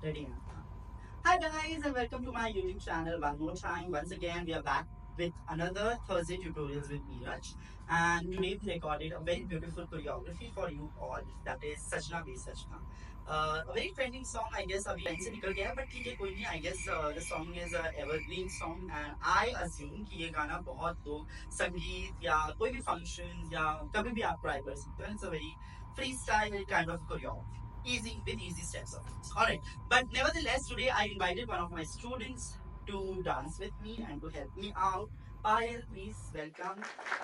Ready? Hi guys and welcome to my YouTube channel one more time. Once again we are back with another Thursday tutorials with Neeraj, and today we recorded a very beautiful choreography for you all, that is Sajna Be Sajna. A very trending song I guess अभी trend से निकल गया है, but ठीक है कोई नहीं. I guess the song is a evergreen song and I assume कि ये गाना बहुत लोग संगीत या कोई भी फंक्शन या कभी भी आप ट्राई कर सकते हैं. It's a very freestyle kind of choreography, easy with easy steps of it. All right. But nevertheless, today I invited one of my students to dance with me and to help me out. Payal, please welcome.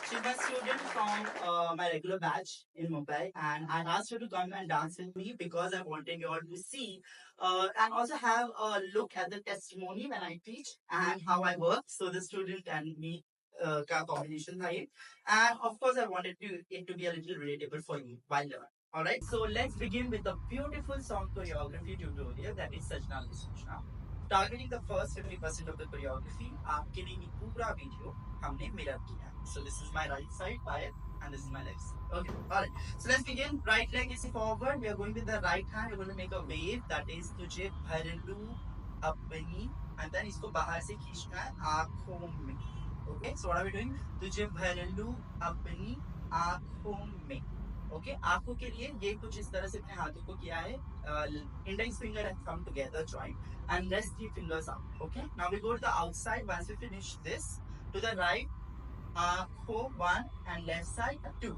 She's my student from my regular batch in Mumbai, and I asked her to come and dance with me because I wanted you all to see and also have a look at the testimony when I teach and how I work. So the student and me का combination था ये. And of course, I wanted it to be a little relatable for you while learning. Alright, so let's begin with a beautiful song choreography tutorial that is Sajna Li Sajna. Targeting the first 50% of the choreography, आपके लिए ये पूरा video हमने mirror किया है. So this is my right side, Payal, and this is my left side. Okay, alright. So let's begin. Right leg is forward. We are going with the right hand. We're going to make a wave that is तुझे भर लूं अपनी, and then इसको बाहर से खींचना है आँखों में. Okay, so what are we doing? तुझे भर लूं अपनी आँखों में. ओके आंखों के लिए ये कुछ इस तरह से अपने हाथों को किया है. Index finger and thumb together join and rest 3 fingers up. Okay, now we go to the outside. Once we finish this, to the right आंखों 1 and left side 2.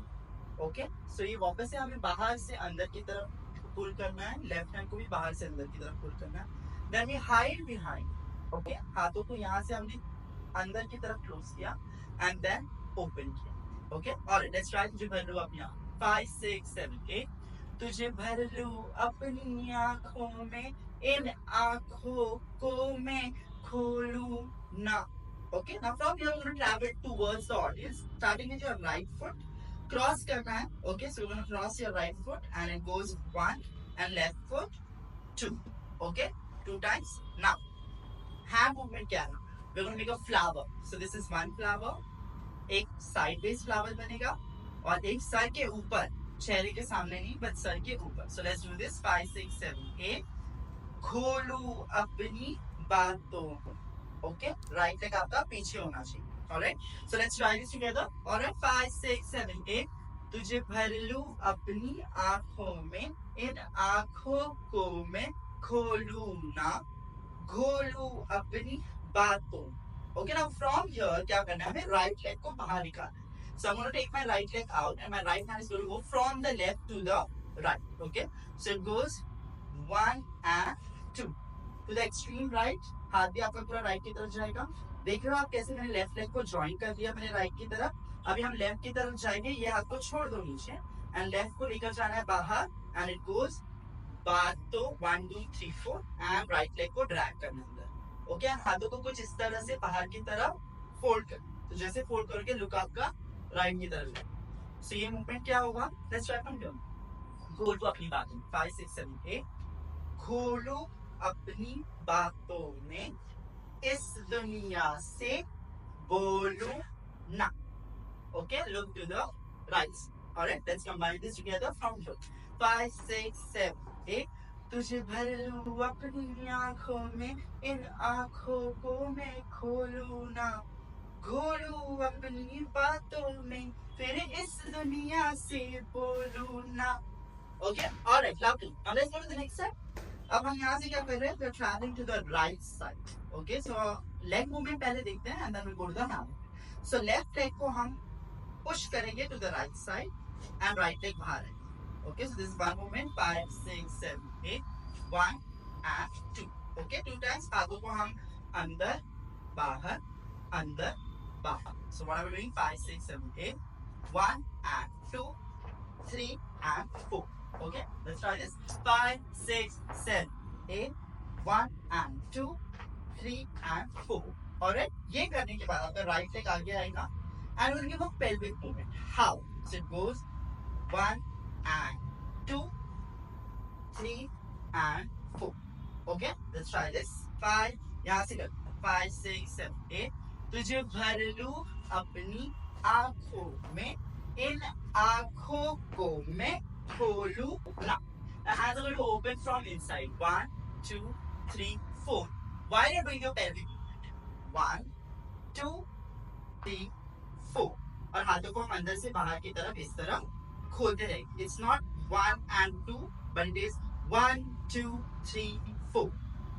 Okay, so ये वापस से हमें बाहर से अंदर की तरफ पुल करना है. लेफ्ट हैंड को भी बाहर से अंदर की तरफ पुल करना है. Then we hide behind. Okay, हाथों को यहाँ से हमने अंदर की तरफ क्लोज किया and then open किया. Okay, alright, let's try. तुझे भर लूं अपनी आँख. 5, 6, 7, 8. तुझे भर लूं अपनी आँखों में, इन आँखों को मैं खोलूं ना. Okay, now from here we're going to travel towards the audience, starting with your right foot. Cross करना है. Okay, so we're going to cross your right foot and it goes 1 and left foot 2. Okay, 2 times. Now, hand movement क्या है? We're going to make a flower. So this is one flower. एक sideways flower बनेगा और एक sir के ऊपर, चेहरे के सामने नहीं बट सर के ऊपर. So let's do this. 5, 6, 7, 8. खोलू अपनी बातों को. Okay, right leg आपका पीछे होना चाहिए. Alright, so let's try this together. Alright, 5, 6, 7, 8. तुझे भर लूं अपनी आँखों में, इन आँखों को मैं खोलूं ना, घोलूं अपनी बातों. Okay, now from here क्या करना है? हमें right leg को बाहर निकालना है. So I'm going to take my right leg out and my right hand is going to go from the left to the right. Okay, so it goes 1 and 2 to the extreme right. हाथ भी आपका पूरा right की तरफ जाएगा. देख रहे हो आप कैसे मैंने left leg को join कर दिया मैंने right की तरफ. अभी हम left की तरफ जाएंगे. ये हाथ को छोड़ दो नीचे and left को लेकर जाना है बाहर and it goes बातों 1, 2, 3, 4 and right leg को drag करना अंदर. ओके, हाथों को कुछ इस तरह से बाहर की तरफ फोल्ड कर. तो जैसे फोल्ड करके लुक आपका राइट की तरफ है. सो ये मूवमेंट क्या होगा? Let's try from here. खोलो अपनी बातों. 5, 6, 7, 8. खोलो अपनी बातों में, इस दुनिया से बोलूं ना. Okay, look to the right. Alright, let's combine this together from here. 5, 6, 7, 8. तुझे भर लूं अपनी आँखों में, इन आँखों को मैं खोलूं ना, घोलूं अपनी बातों में, फिर इस दुनिया से बोलूं ना. Okay, alright, lovely. Now let's go to the next step. अब हम यहाँ से क्या कर रहे हैं? We're traveling to the right side. Okay, so leg movement पहले देखते हैं and then we go to the hand. So left leg को हम push करेंगे to the right side and right leg बाहर है. Okay, so this is one movement. 5, 6, 7, 8. 1 and 2. Okay, 2 times. हाथों को हम अंदर बाहर अंदर बाहर. So what are we doing? 5, 6, 7, 8. 1 and 2, 3 and 4. Okay, let's try this. 5, 6, 7, 8. 1 and 2, 3 and 4. Alright, ये करने के बाद आपका right leg आगे आएगा and we'll give a pelvic movement. How? So it goes 1 and 2, 3 and 4. Okay, let's try this. 5, यहाँ से कर. 5, 6, 7, 8. तुझे भर लूं अपनी आँखों में, इन आँखों को मैं खोलूं ना. The hands are going to open from inside. 1, 2, 3, 4. While you're doing your pelvic movement, 1, 2, 3, 4. और हाथों को हम अंदर से बाहर की तरफ इस तरह खोलते रहेंगे. It's not 1 and 2, but it is 1, 2, 3, 4.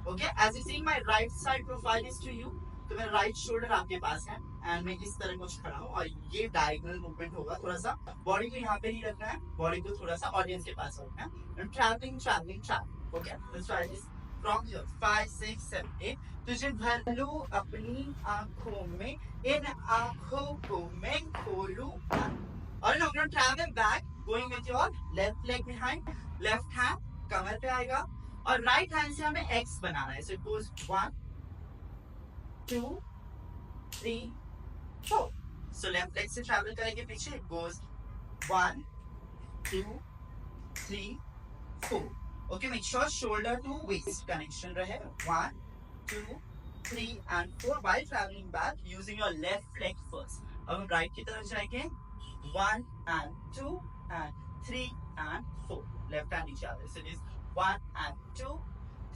Okay? As you see, my right side profile is to you. तो मेरा राइट शोल्डर आपके पास है एंड मैं इस तरह कुछ खड़ा हूँ और ये डायगोनल मूवमेंट होगा. थोड़ा सा बॉडी को यहाँ पे नहीं रखना है, बॉडी को थोड़ा सा ऑडियंस के पास रखना है. Travelling travelling travelling. Okay, let's try this from here. 5 6 7 8. तुझे भर लूं अपनी आंखों में, इन आंखों को मैं खोलूं. और now we're traveling back, going with your left leg behind, left hand कमर पे आएगा और राइट हैंड से हमें एक्स बनाना है. So it goes 1, 2, 3, 4. So left leg से travel करेंगे पीछे. It goes 1, 2, 3, 4. Okay, make sure shoulder to waist connection रहे. 1, 2, 3 and 4. While traveling back, using your left leg first. अब हम राइट की तरफ जाएंगे. 1 and 2 and 3 and 4. Left hand each other. So it is 1 and 2,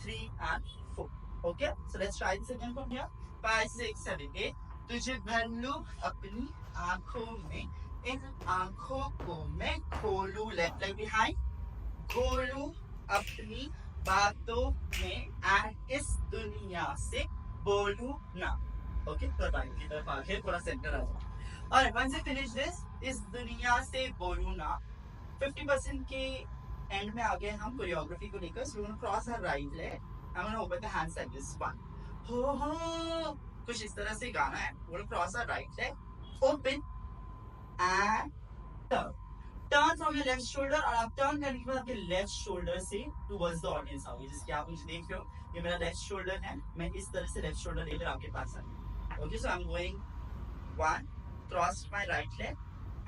3 and 4. Okay, so let's try this again from here. 5 6 7 8. तुझे भर लूं अपनी आंखों में, इन आंखों को मैं खोलूं. Left leg behind. खोलूं अपनी बातों में एंड इस दुनिया से बोलूं ना. ओके, तो राइट की तरफ आगे थोड़ा सेंटर आ जाओ. और once you finish this, इस दुनिया से बोलूं ना. 50% के एंड में आ गए हम कोरियोग्राफी को लेकर. So we're going to cross our right leg. I'm going to open the hands like this. 1. हो कुछ इस तरह से गाना है. We're going to cross our right leg. Open and turn. Turn from your left shoulder और आप turn करने के बाद आपके लेफ्ट शोल्डर से टुवर्ड्स द ऑडियंस आओगे. जिसके आप मुझे देख रहे हो, ये मेरा लेफ्ट शोल्डर है. मैं इस तरह से लेफ्ट शोल्डर लेकर आपके पास आऊंगा. Okay, so I am going 1, cross my right leg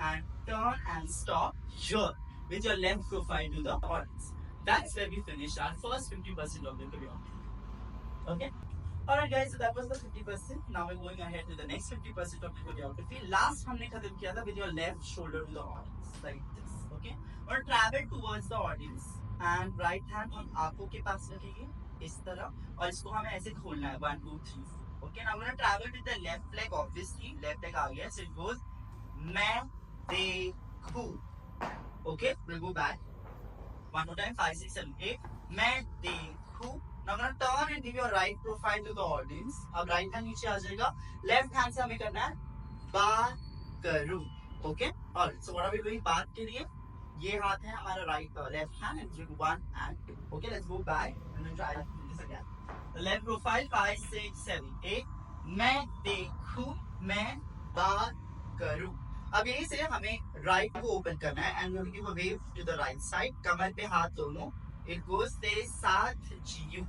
and turn and stop here with your left profile to the audience. That's where we finish our first 50% of the choreography. Okay? Alright guys, so that was the 50%. Now we're going ahead to the next 50% of the choreography. Last हमने खत्म किया था with your left shoulder to the audience, like this. Okay? और travel towards the audience and right hand हम आंखों के पास रखेंगे इस तरह और इसको हमें ऐसे खोलना है 1 2 3 4. Okay? Now we're gonna travel with the left leg. Obviously, left leg आ गया. So it goes मैं देखूं. Okay? We'll go back. One more time. 5 6 7 8. मैं देखूं. Now I'm gonna turn and give your right profile to the audience. अब right hand नीचे आ जाएगा. Left hand से हमें करना है बात करूं. Okay? Alright. So what are we doing? बात के लिए ये हाथ है हमारा right left hand and do 1 and 2. Okay? Let's go back and then try this again. The left profile 5 6 7 8. मैं देखूं. मैं बात करूं. अब यही से हमें राइट को ओपन करना है and we give a wave to the right side. कमर पे हाथ दोनों. इट गोस तेरे साथ जियो.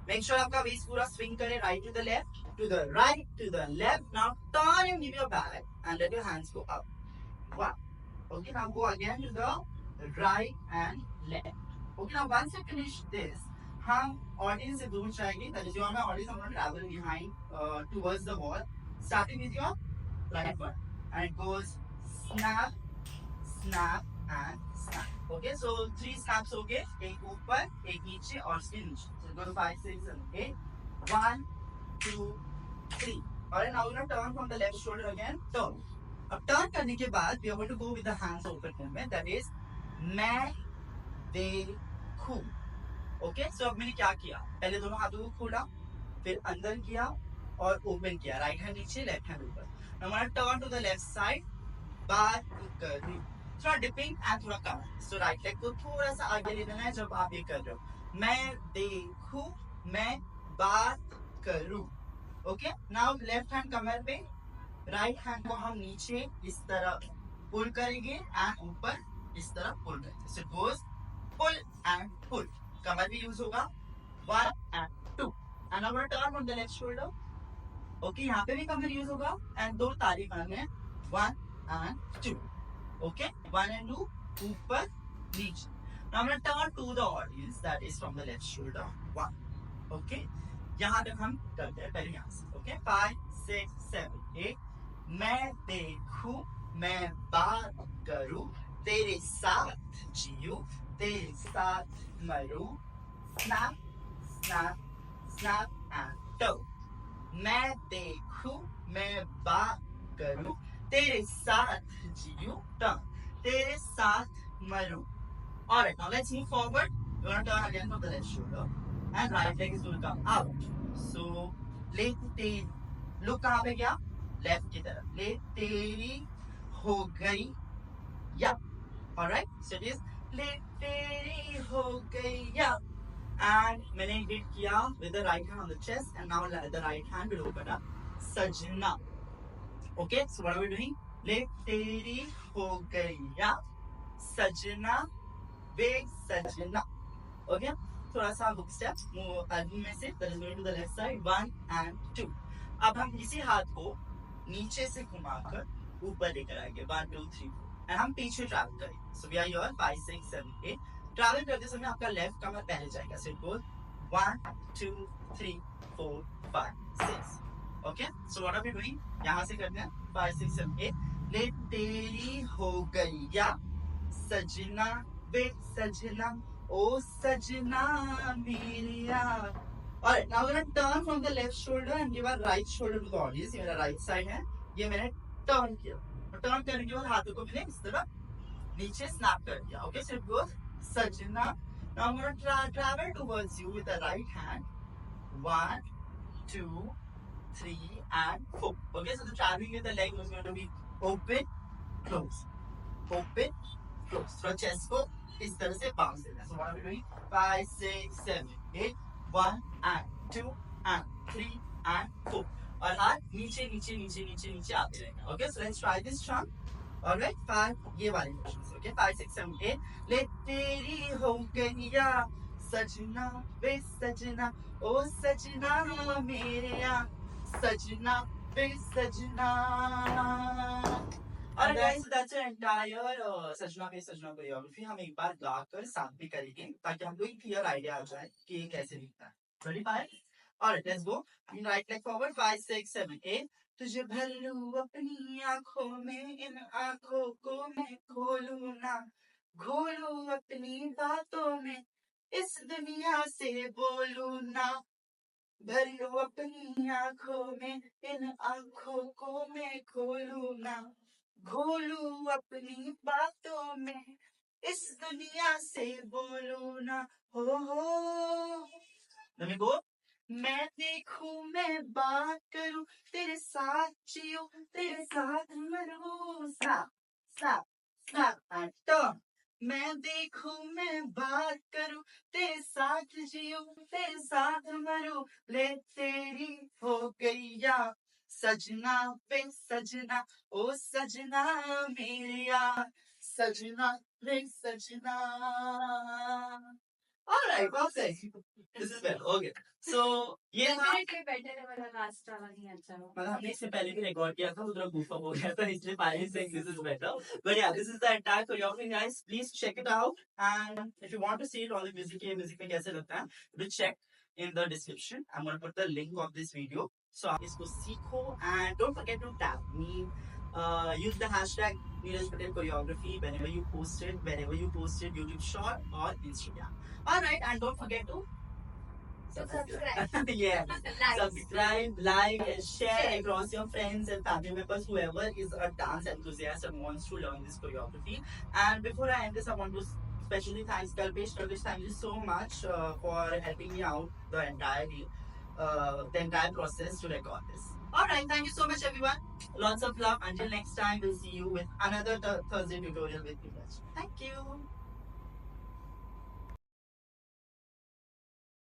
मेक श्योर आपका वेस्ट पूरा स्विंग करे right to the left, to the right, to the left. Now turn and give your back and let your hands go up. 1. Okay, now go again to the right and left. Okay, now once you finish this, हम audience से दूर जाएंगे. That is your audience. I'm going to travel behind towards the wall, starting with your right one, and it goes snap, snap and snap. Okay, so 3 snaps हो गए. एक ऊपर, एक नीचे और उसके नीचे. So go to 5 6 7 8. 1 2 3. Alright, now we're going to turn from the left shoulder again. Turn. अब टर्न करने के बाद we are going to go with the hands open movement. That is मैं देखूं. Okay, so अब मैंने क्या किया? पहले दोनों हाथों को खोला, फिर अंदर किया और ओपन किया. राइट हैंड नीचे, लेफ्ट हैंड ऊपर. Now I'm going to turn to the left side. बात करूं. थोड़ा डिपिंग एंड थोड़ा कम. सो राइट लेग को थोड़ा सा आगे ले लेना है जब आप ये कर रहे हो. मैं देखूं, मैं बात करूं. ओके, नाउ लेफ्ट हैंड कमर पे, राइट हैंड को हम नीचे इस तरह पुल करेंगे एंड ऊपर इस तरह पुल करेंगे. So it goes pull and pull. कमर भी यूज होगा. 1 and 2. And now turn on the left shoulder. Okay, यहाँ पे भी कमर यूज होगा एंड 2 ताली मारने हैं. 1 and 2. Okay, 1 and 2, ऊपर नीचे. Now I'm going to turn to the audience. That is from the left shoulder. 1. Okay, यहाँ तक हम करते हैं पहले यहाँ से. Okay, 5 6 7 8. मैं देखूं, मैं बात करूं, तेरे साथ जियूं, तेरे साथ मरूं. Snap, snap, snap and toe. मैं देखूं, मैं बात करूं, तेरे साथ जीऊं, turn. तेरे साथ मरूं. Alright, now let's move forward. We're gonna turn again from the left shoulder. And right leg is going to come out. So, ले तेरी, look कहाँ पे गया? Left की तरफ. ले तेरी हो गई, yup. Alright, so it is ले तेरी हो गई, yup. And मैंने hit किया with the right hand on the chest, and now the right hand will open up. Sajna. Okay, so what are we doing? ले तेरी हो गई, yup. Sajna. वे सजना. Okay, थोड़ा सा बुक स्टेप में से that is going to the left side, 1 and 2. अब हम इसी हाथ को नीचे से घुमाकर ऊपर लेकर आएंगे, 1 2 3 4, and हम पीछे ट्रैवल करेंगे. So we are here 5 6 7 8. Travel करते समय आपका लेफ्ट कमर पहले जाएगा. So it goes 1 2 3 4 5 6. Okay, so what are we doing? यहाँ से करते हैं 5 6 7 8. ले तेरी हो गई या सजना वे सजना ओ सजना मेरिया. Alright, now we're gonna turn from the left shoulder and give our right shoulder to the audience. ये मेरा right side है, ये मैंने turn किया. और turn करने के बाद हाथों को मैंने इस तरह नीचे snap कर दिया. Okay, so it goes सजना. Now I'm gonna travel towards you with the right hand. 1 2 3 and 4. Okay, so the traveling with the leg was going to be open, close, open, close. So chest को इस तरह से bounce देना. So what are we doing? 5 6 7 8. 1 and 2 and 3 and 4. और हाथ नीचे नीचे नीचे नीचे नीचे आते रहेंगे. Okay, so let's try this chant. Alright, 5 ये वाली motions. Okay, 5 6 7 8. ले तेरी हो गई या सजना वे सजना ओ सजना मेरे सजना वे सजना. Alright guys, so that's our entire सजना पे सजना कोरियोग्राफी. हम एक बार गाकर साथ भी करेंगे ताकि हम लोग क्लियर आइडिया आ जाए कि ये कैसे दिखता है. Ready 5? Alright, let's go. Right leg forward, 5 6 7 8. तुझे भर लूं अपनी आंखों में, इन आंखों को मैं खोलूं ना, घोलूं अपनी बातों में, इस दुनिया से बोलूं ना. भर लूं अपनी आंखों में, इन आंखों को मैं खोलूं ना, घोलूं अपनी बातों में, इस दुनिया से बोलूं ना. हो. Let me go. मैं देखूं मैं बात करूं, तेरे साथ जियो, तेरे साथ मरूं. Snap, snap, snap and turn. मैं देखूं मैं बात करूं, तेरे साथ जियो, तेरे साथ मरूं. ले तेरी हो गई या सजना वे सजना ओ सजना मेरिया सजना वे सजना. Alright, perfect. This is better. Okay. So ये था मतलब हमने इससे पहले भी रिकॉर्ड किया था, उधर goof up हो गया था, इसलिए finally saying this is better. But yeah, this is the entire choreography, guys. Please check it out, and if you want to see it on the music में कैसे लगता है, do check in the description. I'm gonna put the link of this video. So आप इसको सीखो, and don't forget to tag me. Use the hashtag Neeraj Patel choreography whenever you post it, YouTube short or Instagram. Alright, and don't forget to subscribe. Yeah, subscribe, like, and share across your friends and family members, whoever is a dance enthusiast and wants to learn this choreography. And before I end this, I want to especially thank Kalpesh. Kalpesh, thank you so much for helping me out the entire process to record this. Alright, thank you so much everyone. Lots of love. Until next time, we'll see you with another Thursday tutorial with Neeraj. Thank you.